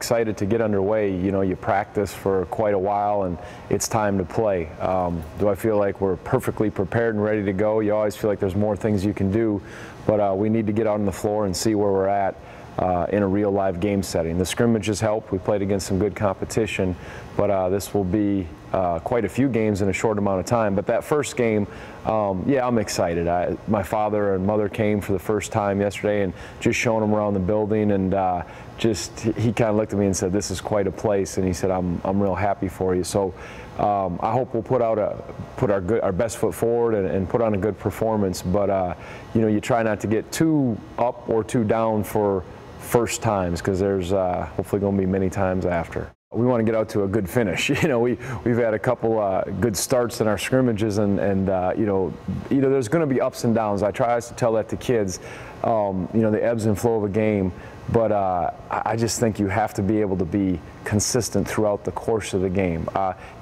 excited to get underway. You know, you practice for quite a while and it's time to play. Do I feel like we're perfectly prepared and ready to go? You always feel like there's more things you can do, but we need to get out on the floor and see where we're at in a real live game setting. The scrimmages helped. We played against some good competition, but this will be quite a few games in a short amount of time. But that first game, yeah, I'm excited. My father and mother came for the first time yesterday and just showing them around the building, and he kind of looked at me and said, "This is quite a place," and he said, I'm real happy for you. So I hope we'll put our best foot forward and put on a good performance. But you know, you try not to get too up or too down for first times, because there's hopefully going to be many times after. We want to get out to a good finish. You know, we've had a couple good starts in our scrimmages, and you know, there's going to be ups and downs. I try to tell that to kids, you know, the ebbs and flow of a game. But I just think you have to be able to be consistent throughout the course of the game.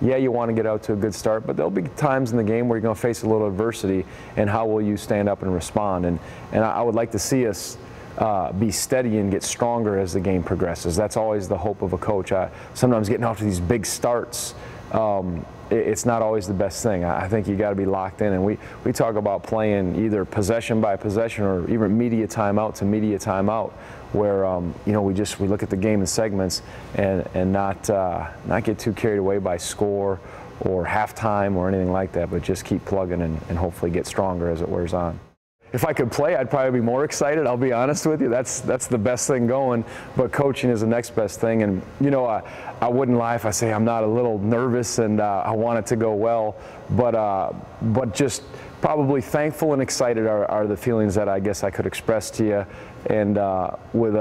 Yeah, you want to get out to a good start, but there'll be times in the game where you're going to face a little adversity, and how will you stand up and respond? And I would like to see us be steady and get stronger as the game progresses. That's always the hope of a coach. Sometimes getting off to these big starts, it's not always the best thing. I think you got to be locked in, and we talk about playing either possession by possession or even media timeout to media timeout, where you know, we look at the game in segments and not get too carried away by score or halftime or anything like that, but just keep plugging and hopefully get stronger as it wears on. If I could play, I'd probably be more excited. I'll be honest with you. That's the best thing going, but coaching is the next best thing. And you know, I wouldn't lie if I say I'm not a little nervous and I want it to go well, but just probably thankful and excited are the feelings that I guess I could express to you. And with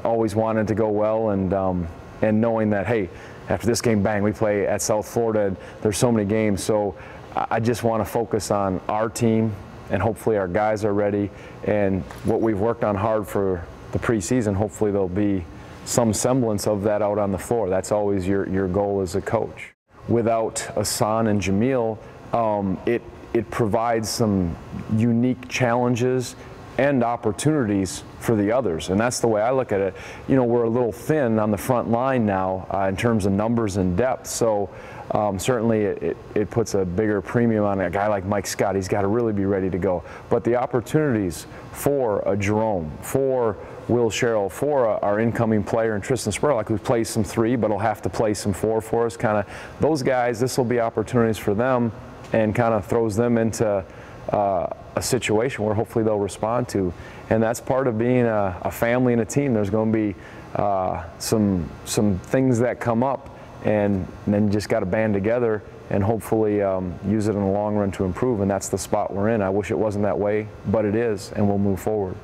always wanting to go well, and knowing that, hey, after this game, bang, we play at South Florida. And there's so many games, so I just want to focus on our team. And hopefully our guys are ready, and what we've worked on hard for the preseason, hopefully there'll be some semblance of that out on the floor. That's always your goal as a coach. Without Hassan and Jamil, it provides some unique challenges and opportunities for the others, and that's the way I look at it. You know, we're a little thin on the front line now in terms of numbers and depth, so certainly it puts a bigger premium on a guy like Mike Scott. He's got to really be ready to go. But the opportunities for a Jerome, for Will Sherrill, for our incoming player and Tristan Spurlock, who plays some 3 but will have to play some 4 for us, kind of those guys, this will be opportunities for them, and kind of throws them into a situation where hopefully they'll respond to. And that's part of being a family and a team. There's going to be some things that come up, and then you just got to band together and hopefully use it in the long run to improve, and that's the spot we're in. I wish it wasn't that way, but it is, and we'll move forward.